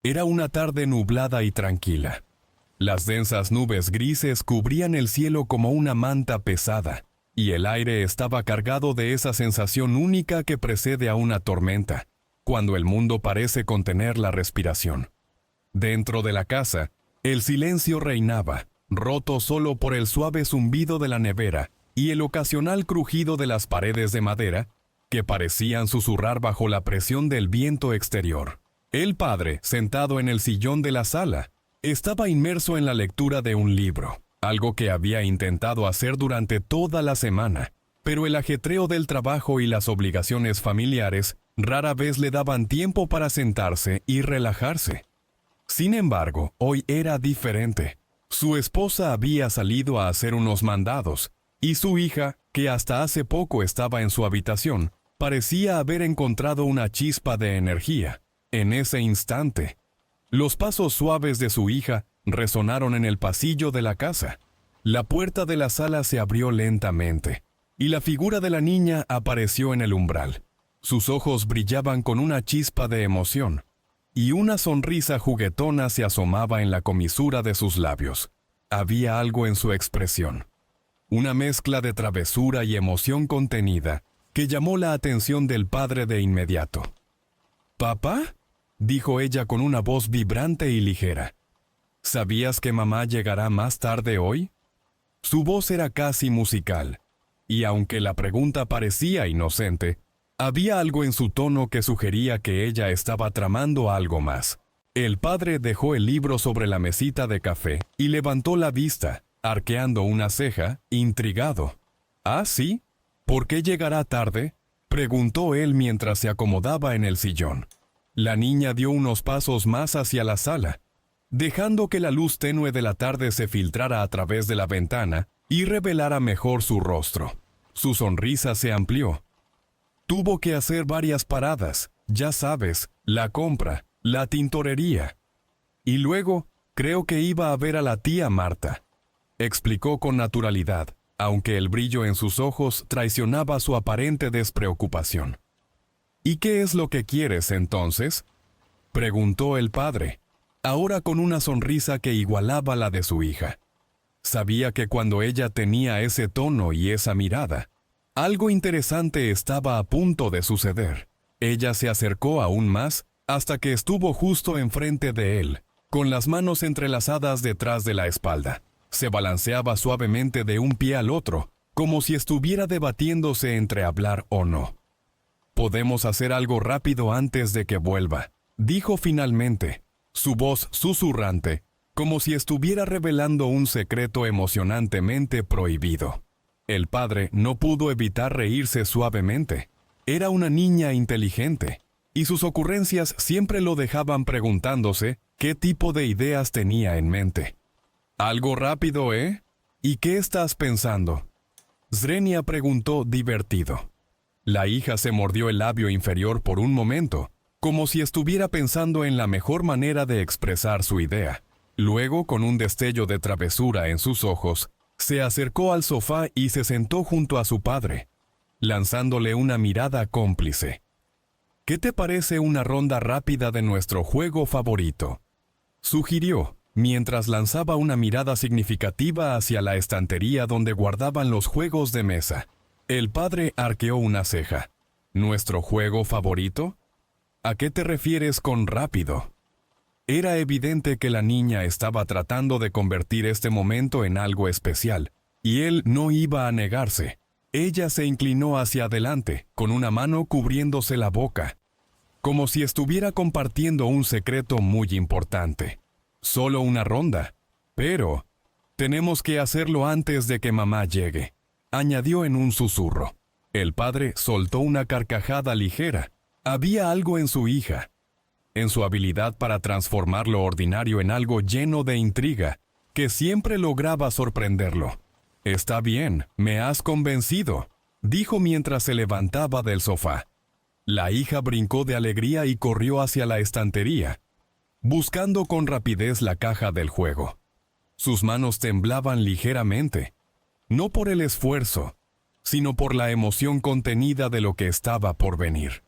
Era una tarde nublada y tranquila. Las densas nubes grises cubrían el cielo como una manta pesada, y el aire estaba cargado de esa sensación única que precede a una tormenta, cuando el mundo parece contener la respiración. Dentro de la casa, el silencio reinaba, roto solo por el suave zumbido de la nevera y el ocasional crujido de las paredes de madera, que parecían susurrar bajo la presión del viento exterior. El padre, sentado en el sillón de la sala, estaba inmerso en la lectura de un libro, algo que había intentado hacer durante toda la semana, pero el ajetreo del trabajo y las obligaciones familiares rara vez le daban tiempo para sentarse y relajarse. Sin embargo, hoy era diferente. Su esposa había salido a hacer unos mandados, y su hija, que hasta hace poco estaba en su habitación, parecía haber encontrado una chispa de energía. En ese instante, los pasos suaves de su hija resonaron en el pasillo de la casa. La puerta de la sala se abrió lentamente, y la figura de la niña apareció en el umbral. Sus ojos brillaban con una chispa de emoción, y una sonrisa juguetona se asomaba en la comisura de sus labios. Había algo en su expresión, una mezcla de travesura y emoción contenida, que llamó la atención del padre de inmediato. «¿Papá?», dijo ella con una voz vibrante y ligera. «¿Sabías que mamá llegará más tarde hoy?». Su voz era casi musical, y aunque la pregunta parecía inocente, había algo en su tono que sugería que ella estaba tramando algo más. El padre dejó el libro sobre la mesita de café y levantó la vista, arqueando una ceja, intrigado. «¿Ah, sí? ¿Por qué llegará tarde?», preguntó él mientras se acomodaba en el sillón. La niña dio unos pasos más hacia la sala, dejando que la luz tenue de la tarde se filtrara a través de la ventana y revelara mejor su rostro. Su sonrisa se amplió. Tuvo que hacer varias paradas, ya sabes, la compra, la tintorería. Y luego, creo que iba a ver a la tía Marta, explicó con naturalidad, aunque el brillo en sus ojos traicionaba su aparente despreocupación. «¿Y qué es lo que quieres entonces?», preguntó el padre, ahora con una sonrisa que igualaba la de su hija. Sabía que cuando ella tenía ese tono y esa mirada, algo interesante estaba a punto de suceder. Ella se acercó aún más hasta que estuvo justo enfrente de él, con las manos entrelazadas detrás de la espalda. Se balanceaba suavemente de un pie al otro, como si estuviera debatiéndose entre hablar o no. «Podemos hacer algo rápido antes de que vuelva», dijo finalmente, su voz susurrante, como si estuviera revelando un secreto emocionantemente prohibido. El padre no pudo evitar reírse suavemente. Era una niña inteligente, y sus ocurrencias siempre lo dejaban preguntándose qué tipo de ideas tenía en mente. «Algo rápido, ¿eh? ¿Y qué estás pensando?», Zrenia preguntó divertido. La hija se mordió el labio inferior por un momento, como si estuviera pensando en la mejor manera de expresar su idea. Luego, con un destello de travesura en sus ojos, se acercó al sofá y se sentó junto a su padre, lanzándole una mirada cómplice. «¿Qué te parece una ronda rápida de nuestro juego favorito?», sugirió, mientras lanzaba una mirada significativa hacia la estantería donde guardaban los juegos de mesa. El padre arqueó una ceja. «¿Nuestro juego favorito? ¿A qué te refieres con rápido?». Era evidente que la niña estaba tratando de convertir este momento en algo especial, y él no iba a negarse. Ella se inclinó hacia adelante, con una mano cubriéndose la boca, como si estuviera compartiendo un secreto muy importante. «Solo una ronda, pero tenemos que hacerlo antes de que mamá llegue», añadió en un susurro. El padre soltó una carcajada ligera. Había algo en su hija, en su habilidad para transformar lo ordinario en algo lleno de intriga, que siempre lograba sorprenderlo. «Está bien, me has convencido», dijo mientras se levantaba del sofá. La hija brincó de alegría y corrió hacia la estantería, buscando con rapidez la caja del juego. Sus manos temblaban ligeramente, no por el esfuerzo, sino por la emoción contenida de lo que estaba por venir.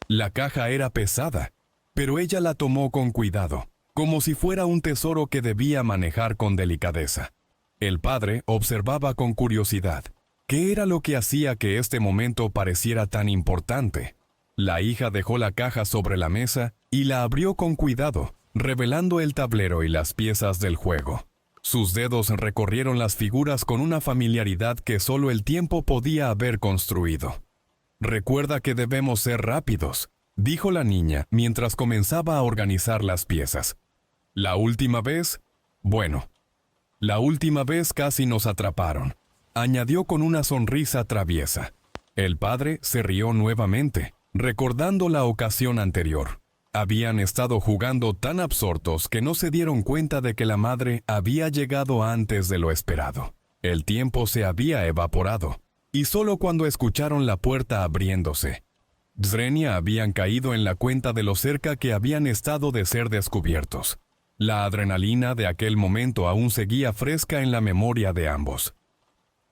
La caja era pesada, pero ella la tomó con cuidado, como si fuera un tesoro que debía manejar con delicadeza. El padre observaba con curiosidad. ¿Qué era lo que hacía que este momento pareciera tan importante? La hija dejó la caja sobre la mesa y la abrió con cuidado, revelando el tablero y las piezas del juego. Sus dedos recorrieron las figuras con una familiaridad que solo el tiempo podía haber construido. «Recuerda que debemos ser rápidos», dijo la niña mientras comenzaba a organizar las piezas. «La última vez, la última vez casi nos atraparon», añadió con una sonrisa traviesa. El padre se rió nuevamente, recordando la ocasión anterior. Habían estado jugando tan absortos que no se dieron cuenta de que la madre había llegado antes de lo esperado. El tiempo se había evaporado, y solo cuando escucharon la puerta abriéndose, Zrenia habían caído en la cuenta de lo cerca que habían estado de ser descubiertos. La adrenalina de aquel momento aún seguía fresca en la memoria de ambos.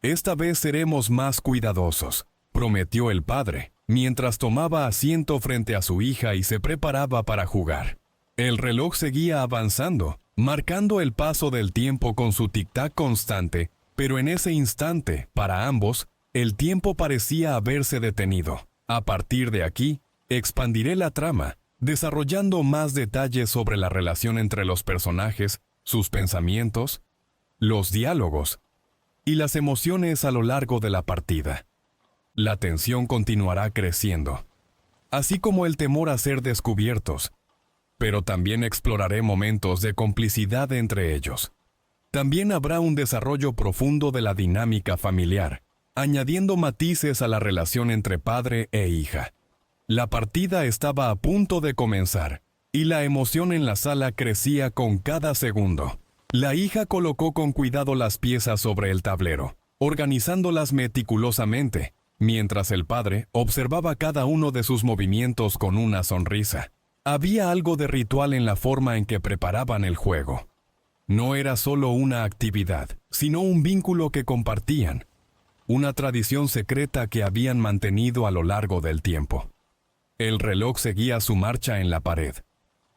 «Esta vez seremos más cuidadosos», prometió el padre, mientras tomaba asiento frente a su hija y se preparaba para jugar. El reloj seguía avanzando, marcando el paso del tiempo con su tic-tac constante, pero en ese instante, para ambos, el tiempo parecía haberse detenido. A partir de aquí, expandiré la trama, desarrollando más detalles sobre la relación entre los personajes, sus pensamientos, los diálogos y las emociones a lo largo de la partida. La tensión continuará creciendo, así como el temor a ser descubiertos, pero también exploraré momentos de complicidad entre ellos. También habrá un desarrollo profundo de la dinámica familiar, añadiendo matices a la relación entre padre e hija. La partida estaba a punto de comenzar, y la emoción en la sala crecía con cada segundo. La hija colocó con cuidado las piezas sobre el tablero, organizándolas meticulosamente, mientras el padre observaba cada uno de sus movimientos con una sonrisa. Había algo de ritual en la forma en que preparaban el juego. No era solo una actividad, sino un vínculo que compartían, una tradición secreta que habían mantenido a lo largo del tiempo. El reloj seguía su marcha en la pared,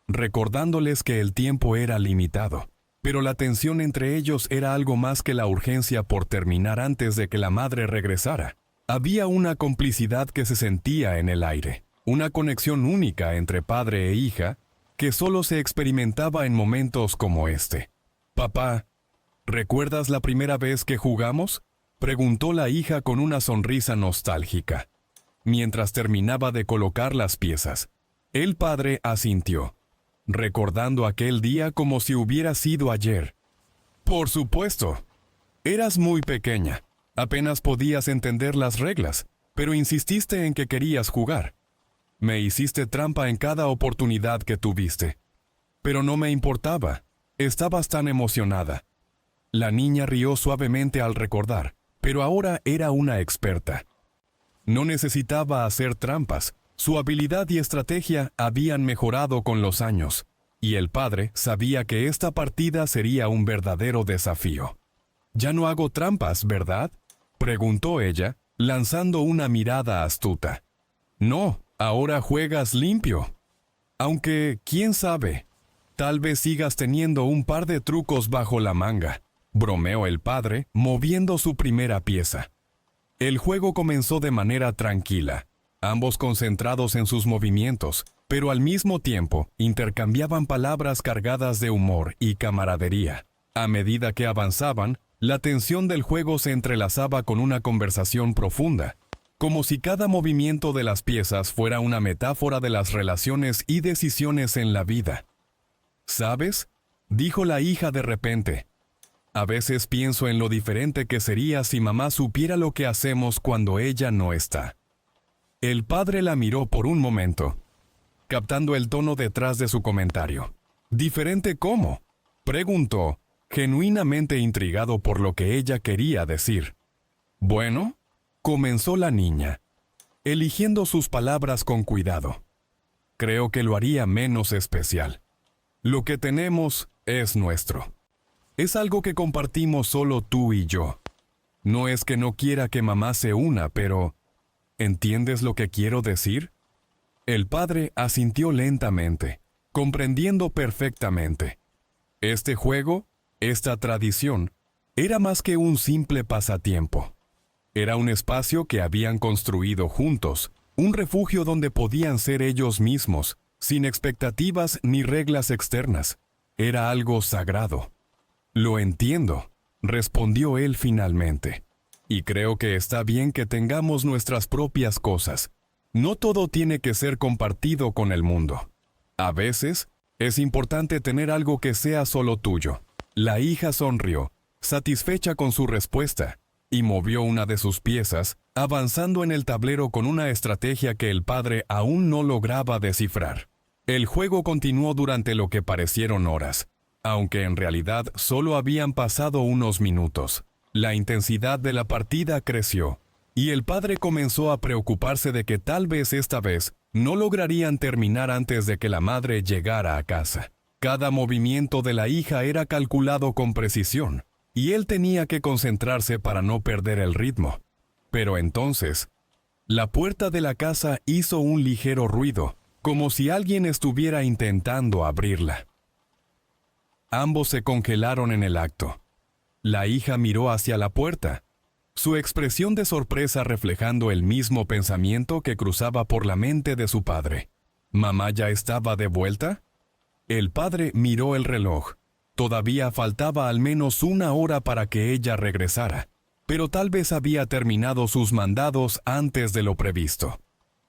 recordándoles que el tiempo era limitado, pero la tensión entre ellos era algo más que la urgencia por terminar antes de que la madre regresara. Había una complicidad que se sentía en el aire, una conexión única entre padre e hija que solo se experimentaba en momentos como este. «Papá, ¿recuerdas la primera vez que jugamos?», preguntó la hija con una sonrisa nostálgica, mientras terminaba de colocar las piezas. El padre asintió, recordando aquel día como si hubiera sido ayer. «Por supuesto. Eras muy pequeña. Apenas podías entender las reglas, pero insististe en que querías jugar. Me hiciste trampa en cada oportunidad que tuviste. Pero no me importaba. Estabas tan emocionada». La niña rió suavemente al recordar, pero ahora era una experta. No necesitaba hacer trampas. Su habilidad y estrategia habían mejorado con los años, y el padre sabía que esta partida sería un verdadero desafío. «Ya no hago trampas, ¿verdad?», preguntó ella, lanzando una mirada astuta. «No, ahora juegas limpio. Aunque, quién sabe, tal vez sigas teniendo un par de trucos bajo la manga», bromeó el padre, moviendo su primera pieza. El juego comenzó de manera tranquila, ambos concentrados en sus movimientos, pero al mismo tiempo intercambiaban palabras cargadas de humor y camaradería. A medida que avanzaban, la tensión del juego se entrelazaba con una conversación profunda, como si cada movimiento de las piezas fuera una metáfora de las relaciones y decisiones en la vida. «¿Sabes?», dijo la hija de repente. «A veces pienso en lo diferente que sería si mamá supiera lo que hacemos cuando ella no está». El padre la miró por un momento, captando el tono detrás de su comentario. «¿Diferente cómo?», preguntó, genuinamente intrigado por lo que ella quería decir. «Bueno», comenzó la niña, eligiendo sus palabras con cuidado. «Creo que lo haría menos especial. Lo que tenemos es nuestro. Es algo que compartimos solo tú y yo. No es que no quiera que mamá se una, pero ¿entiendes lo que quiero decir?». El padre asintió lentamente, comprendiendo perfectamente. Este juego, esta tradición, era más que un simple pasatiempo. Era un espacio que habían construido juntos, un refugio donde podían ser ellos mismos, sin expectativas ni reglas externas. Era algo sagrado. Lo entiendo, respondió él finalmente. Y creo que está bien que tengamos nuestras propias cosas. No todo tiene que ser compartido con el mundo. A veces, es importante tener algo que sea solo tuyo. La hija sonrió, satisfecha con su respuesta, y movió una de sus piezas, avanzando en el tablero con una estrategia que el padre aún no lograba descifrar. El juego continuó durante lo que parecieron horas, aunque en realidad solo habían pasado unos minutos. La intensidad de la partida creció, y el padre comenzó a preocuparse de que tal vez esta vez no lograrían terminar antes de que la madre llegara a casa. Cada movimiento de la hija era calculado con precisión, y él tenía que concentrarse para no perder el ritmo. Pero entonces, la puerta de la casa hizo un ligero ruido, como si alguien estuviera intentando abrirla. Ambos se congelaron en el acto. La hija miró hacia la puerta, su expresión de sorpresa reflejando el mismo pensamiento que cruzaba por la mente de su padre. ¿Mamá ya estaba de vuelta? El padre miró el reloj. Todavía faltaba al menos una hora para que ella regresara, pero tal vez había terminado sus mandados antes de lo previsto.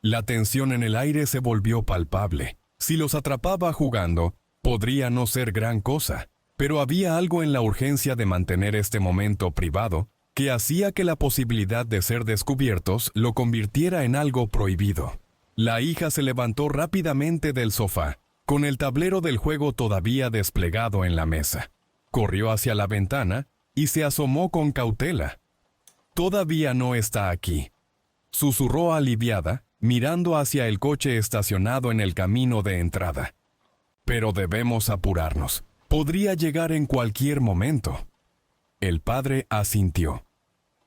La tensión en el aire se volvió palpable. Si los atrapaba jugando, podría no ser gran cosa, pero había algo en la urgencia de mantener este momento privado que hacía que la posibilidad de ser descubiertos lo convirtiera en algo prohibido. La hija se levantó rápidamente del sofá, con el tablero del juego todavía desplegado en la mesa. Corrió hacia la ventana y se asomó con cautela. «Todavía no está aquí», susurró aliviada, mirando hacia el coche estacionado en el camino de entrada. «Pero debemos apurarnos. Podría llegar en cualquier momento». El padre asintió,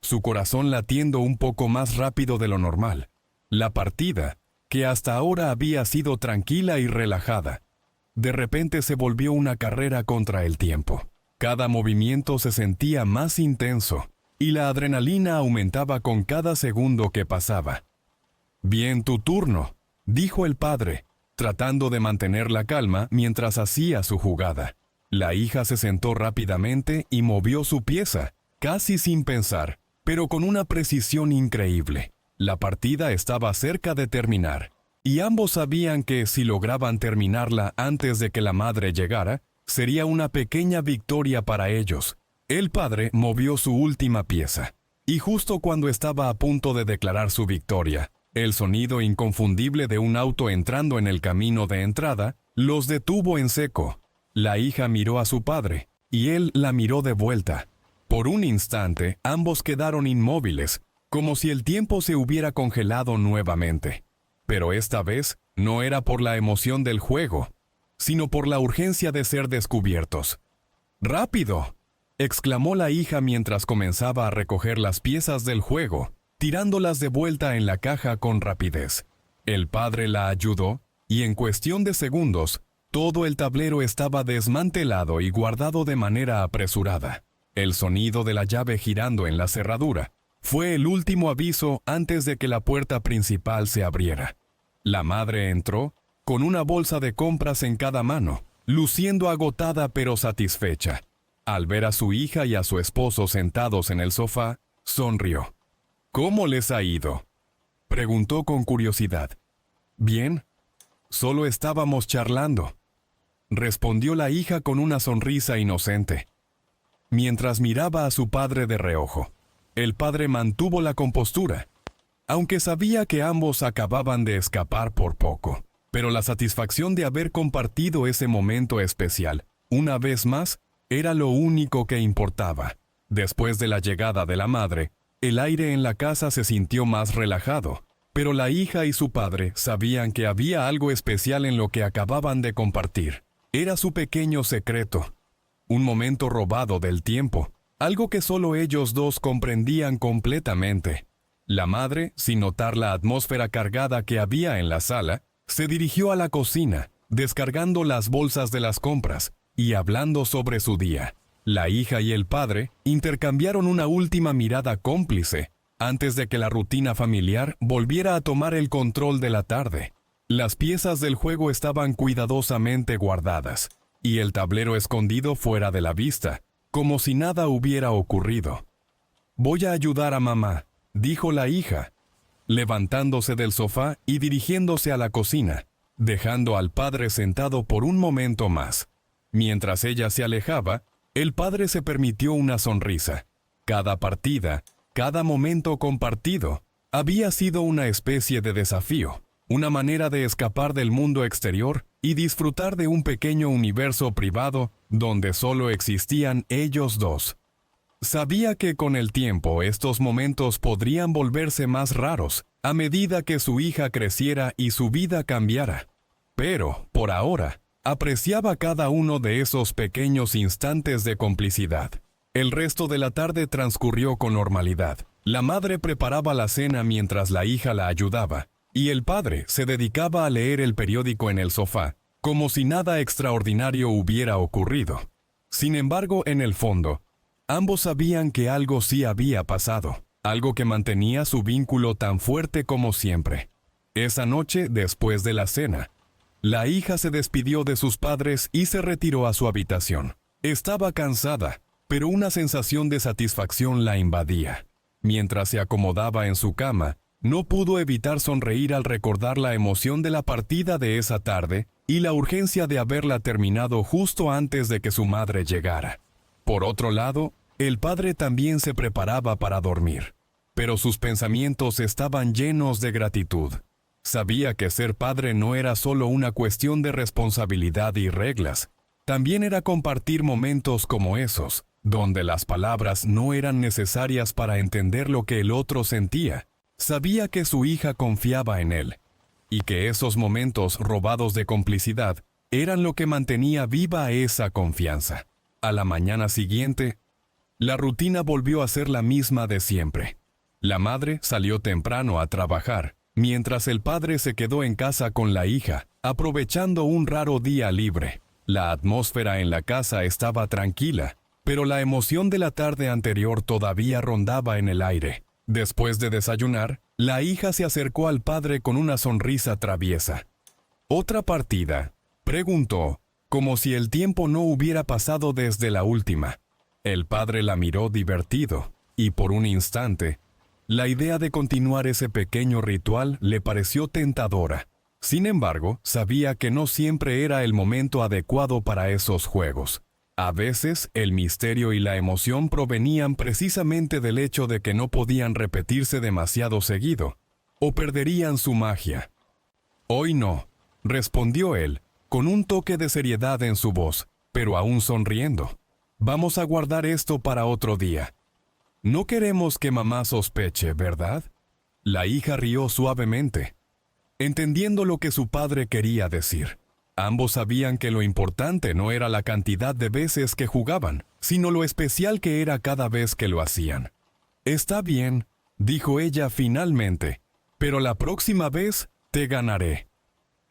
su corazón latiendo un poco más rápido de lo normal. La partida, que hasta ahora había sido tranquila y relajada, de repente se volvió una carrera contra el tiempo. Cada movimiento se sentía más intenso, y la adrenalina aumentaba con cada segundo que pasaba. «Bien, tu turno», dijo el padre, tratando de mantener la calma mientras hacía su jugada. La hija se sentó rápidamente y movió su pieza, casi sin pensar, pero con una precisión increíble. La partida estaba cerca de terminar, y ambos sabían que si lograban terminarla antes de que la madre llegara, sería una pequeña victoria para ellos. El padre movió su última pieza, y justo cuando estaba a punto de declarar su victoria, el sonido inconfundible de un auto entrando en el camino de entrada los detuvo en seco. La hija miró a su padre, y él la miró de vuelta. Por un instante, ambos quedaron inmóviles, como si el tiempo se hubiera congelado nuevamente. Pero esta vez no era por la emoción del juego, sino por la urgencia de ser descubiertos. «¡Rápido!», exclamó la hija mientras comenzaba a recoger las piezas del juego, tirándolas de vuelta en la caja con rapidez. El padre la ayudó, y en cuestión de segundos, todo el tablero estaba desmantelado y guardado de manera apresurada. El sonido de la llave girando en la cerradura fue el último aviso antes de que la puerta principal se abriera. La madre entró, con una bolsa de compras en cada mano, luciendo agotada pero satisfecha. Al ver a su hija y a su esposo sentados en el sofá, sonrió. «¿Cómo les ha ido?», preguntó con curiosidad. «Bien, solo estábamos charlando», respondió la hija con una sonrisa inocente. Mientras miraba a su padre de reojo, el padre mantuvo la compostura, aunque sabía que ambos acababan de escapar por poco. Pero la satisfacción de haber compartido ese momento especial, una vez más, era lo único que importaba. Después de la llegada de la madre, el aire en la casa se sintió más relajado, pero la hija y su padre sabían que había algo especial en lo que acababan de compartir. Era su pequeño secreto, un momento robado del tiempo, algo que solo ellos dos comprendían completamente. La madre, sin notar la atmósfera cargada que había en la sala, se dirigió a la cocina, descargando las bolsas de las compras y hablando sobre su día. La hija y el padre intercambiaron una última mirada cómplice antes de que la rutina familiar volviera a tomar el control de la tarde. Las piezas del juego estaban cuidadosamente guardadas y el tablero escondido fuera de la vista, como si nada hubiera ocurrido. «Voy a ayudar a mamá», dijo la hija, levantándose del sofá y dirigiéndose a la cocina, dejando al padre sentado por un momento más. Mientras ella se alejaba, el padre se permitió una sonrisa. Cada partida, cada momento compartido, había sido una especie de desafío, una manera de escapar del mundo exterior y disfrutar de un pequeño universo privado donde solo existían ellos dos. Sabía que con el tiempo estos momentos podrían volverse más raros a medida que su hija creciera y su vida cambiara. Pero, por ahora, apreciaba cada uno de esos pequeños instantes de complicidad. El resto de la tarde transcurrió con normalidad. La madre preparaba la cena mientras la hija la ayudaba, y el padre se dedicaba a leer el periódico en el sofá, como si nada extraordinario hubiera ocurrido. Sin embargo, en el fondo, ambos sabían que algo sí había pasado, algo que mantenía su vínculo tan fuerte como siempre. Esa noche, después de la cena, la hija se despidió de sus padres y se retiró a su habitación. Estaba cansada, pero una sensación de satisfacción la invadía. Mientras se acomodaba en su cama, no pudo evitar sonreír al recordar la emoción de la partida de esa tarde y la urgencia de haberla terminado justo antes de que su madre llegara. Por otro lado, el padre también se preparaba para dormir, pero sus pensamientos estaban llenos de gratitud. Sabía que ser padre no era solo una cuestión de responsabilidad y reglas, también era compartir momentos como esos, donde las palabras no eran necesarias para entender lo que el otro sentía. Sabía que su hija confiaba en él, y que esos momentos robados de complicidad eran lo que mantenía viva esa confianza. A la mañana siguiente, la rutina volvió a ser la misma de siempre. La madre salió temprano a trabajar, mientras el padre se quedó en casa con la hija, aprovechando un raro día libre. La atmósfera en la casa estaba tranquila, pero la emoción de la tarde anterior todavía rondaba en el aire. Después de desayunar, la hija se acercó al padre con una sonrisa traviesa. «¿Otra partida?», preguntó, como si el tiempo no hubiera pasado desde la última. El padre la miró divertido, y por un instante, la idea de continuar ese pequeño ritual le pareció tentadora. Sin embargo, sabía que no siempre era el momento adecuado para esos juegos. A veces, el misterio y la emoción provenían precisamente del hecho de que no podían repetirse demasiado seguido, o perderían su magia. «Hoy no», respondió él, con un toque de seriedad en su voz, pero aún sonriendo. «Vamos a guardar esto para otro día. No queremos que mamá sospeche, ¿verdad?». La hija rió suavemente, entendiendo lo que su padre quería decir. Ambos sabían que lo importante no era la cantidad de veces que jugaban, sino lo especial que era cada vez que lo hacían. «Está bien», dijo ella finalmente, «pero la próxima vez te ganaré».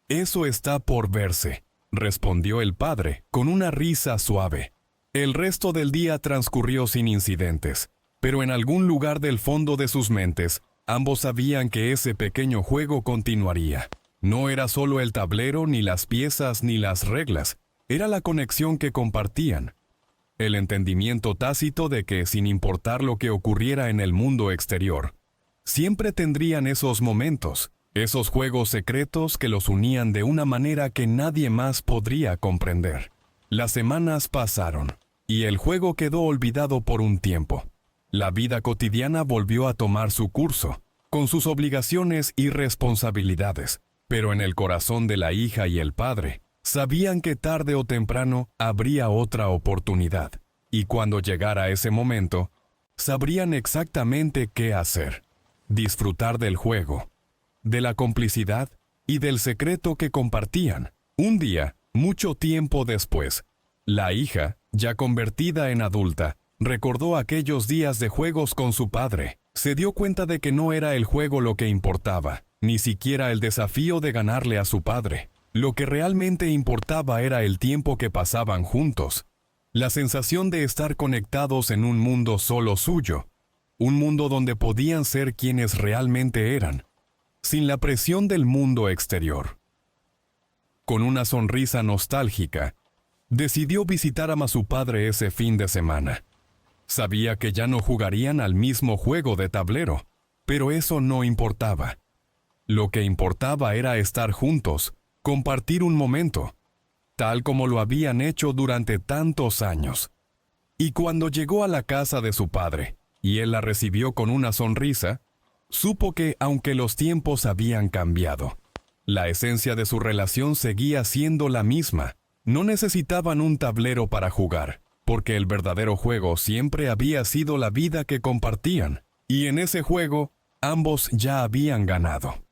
«Eso está por verse», respondió el padre, con una risa suave. El resto del día transcurrió sin incidentes, pero en algún lugar del fondo de sus mentes, ambos sabían que ese pequeño juego continuaría. No era solo el tablero, ni las piezas, ni las reglas, era la conexión que compartían. El entendimiento tácito de que, sin importar lo que ocurriera en el mundo exterior, siempre tendrían esos momentos, esos juegos secretos que los unían de una manera que nadie más podría comprender. Las semanas pasaron, y el juego quedó olvidado por un tiempo. La vida cotidiana volvió a tomar su curso, con sus obligaciones y responsabilidades. Pero en el corazón de la hija y el padre, sabían que tarde o temprano habría otra oportunidad, y cuando llegara ese momento, sabrían exactamente qué hacer. Disfrutar del juego, de la complicidad y del secreto que compartían. Un día, mucho tiempo después, la hija, ya convertida en adulta, recordó aquellos días de juegos con su padre. Se dio cuenta de que no era el juego lo que importaba, ni siquiera el desafío de ganarle a su padre. Lo que realmente importaba era el tiempo que pasaban juntos, la sensación de estar conectados en un mundo solo suyo, un mundo donde podían ser quienes realmente eran, sin la presión del mundo exterior. Con una sonrisa nostálgica, decidió visitar a su padre ese fin de semana. Sabía que ya no jugarían al mismo juego de tablero, pero eso no importaba. Lo que importaba era estar juntos, compartir un momento, tal como lo habían hecho durante tantos años. Y cuando llegó a la casa de su padre, y él la recibió con una sonrisa, supo que, aunque los tiempos habían cambiado, la esencia de su relación seguía siendo la misma. No necesitaban un tablero para jugar, porque el verdadero juego siempre había sido la vida que compartían, y en ese juego, ambos ya habían ganado.